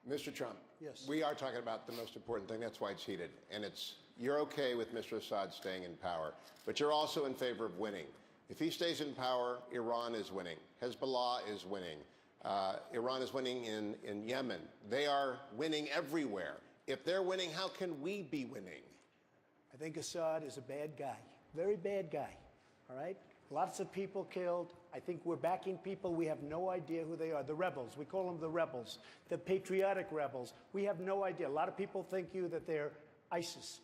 Mr. Trump, yes, we are talking about the most important thing. That's why it's heated. And it's, you're okay with Mr. Assad staying in power, but you're also in favor of winning. If he stays in power, Iran is winning. Hezbollah is winning. Iran is winning in Yemen. They are winning everywhere. If they're winning, how can we be winning? I think Assad is a bad guy, very bad guy, all right? Lots of people killed. I think we're backing people. We have no idea who they are. The rebels, we call them the rebels, the patriotic rebels. We have no idea. A lot of people think that they're ISIS.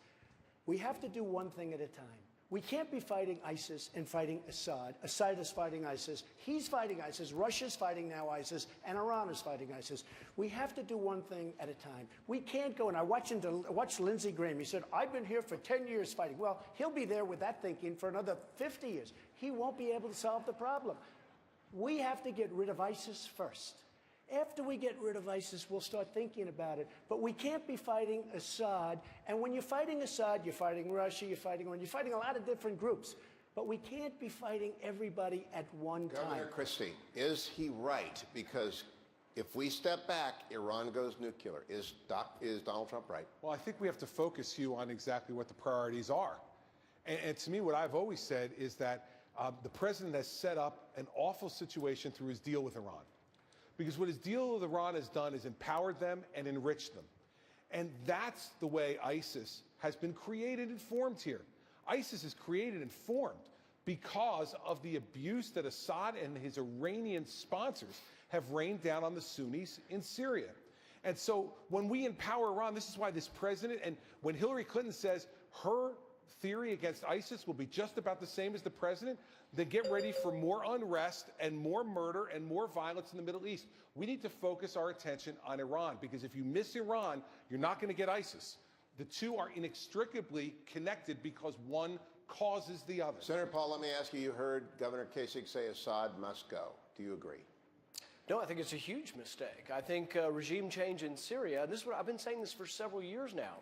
We have to do one thing at a time. We can't be fighting ISIS and fighting Assad. Assad is fighting ISIS. He's fighting ISIS. Russia's fighting now ISIS. And Iran is fighting ISIS. We have to do one thing at a time. We can't go, and I watched Lindsey Graham. He said, I've been here for 10 years fighting. Well, he'll be there with that thinking for another 50 years. He won't be able to solve the problem. We have to get rid of ISIS first. After we get rid of ISIS, we'll start thinking about it. But we can't be fighting Assad. And when you're fighting Assad, you're fighting Russia, you're fighting Iran, you're fighting a lot of different groups. But we can't be fighting everybody at one time. Governor Christie, is he right? Because if we step back, Iran goes nuclear. Is Donald Trump right? Well, I think we have to focus, Hugh, on exactly what the priorities are. And to me, what I've always said is that the president has set up an awful situation through his deal with Iran. Because what his deal with Iran has done is empowered them and enriched them. And that's the way ISIS has been created and formed here. ISIS is created and formed because of the abuse that Assad and his Iranian sponsors have rained down on the Sunnis in Syria. And so when we empower Iran, this is why this president, and when Hillary Clinton says her theory against ISIS will be just about the same as the president, then get ready for more unrest and more murder and more violence in the Middle East. We need to focus our attention on Iran, because if you miss Iran, you're not going to get ISIS. The two are inextricably connected because one causes the other. Senator Paul, let me ask you, you heard Governor Kasich say Assad must go. Do you agree? No, I think it's a huge mistake. I think regime change in Syria, and this is what I've been saying this for several years now.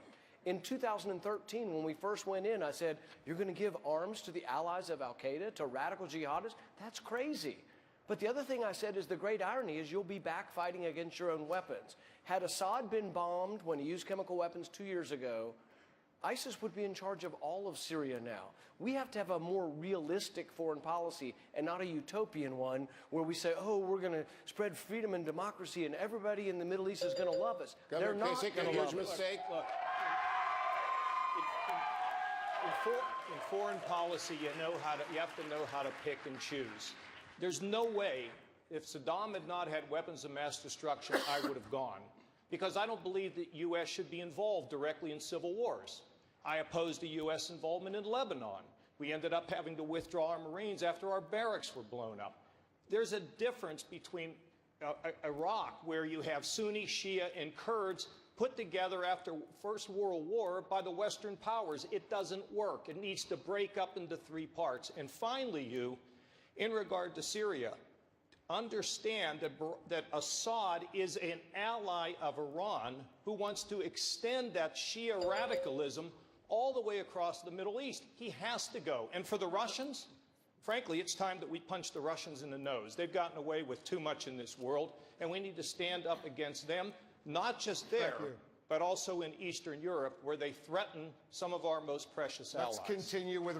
In 2013, when we first went in, I said, you're going to give arms to the allies of al-Qaeda, to radical jihadists? That's crazy. But the other thing I said is the great irony is you'll be back fighting against your own weapons. Had Assad been bombed when he used chemical weapons 2 years ago, ISIS would be in charge of all of Syria now. We have to have a more realistic foreign policy and not a utopian one where we say, oh, we're going to spread freedom and democracy and everybody in the Middle East is going to love us. Governor They're not Kasich, going a to huge love us. mistake. Look, in foreign policy, you have to know how to pick and choose. There's no way, if Saddam had not had weapons of mass destruction, I would have gone. Because I don't believe that U.S. should be involved directly in civil wars. I opposed the U.S. involvement in Lebanon. We ended up having to withdraw our Marines after our barracks were blown up. There's a difference between Iraq, where you have Sunni, Shia, and Kurds put together after First World War by the Western powers. It doesn't work. It needs to break up into three parts. And finally, in regard to Syria, understand that Assad is an ally of Iran who wants to extend that Shia radicalism all the way across the Middle East. He has to go. And for the Russians, frankly, it's time that we punch the Russians in the nose. They've gotten away with too much in this world, and we need to stand up against them, not just there, but also in Eastern Europe, where they threaten some of our most precious allies. Let's continue with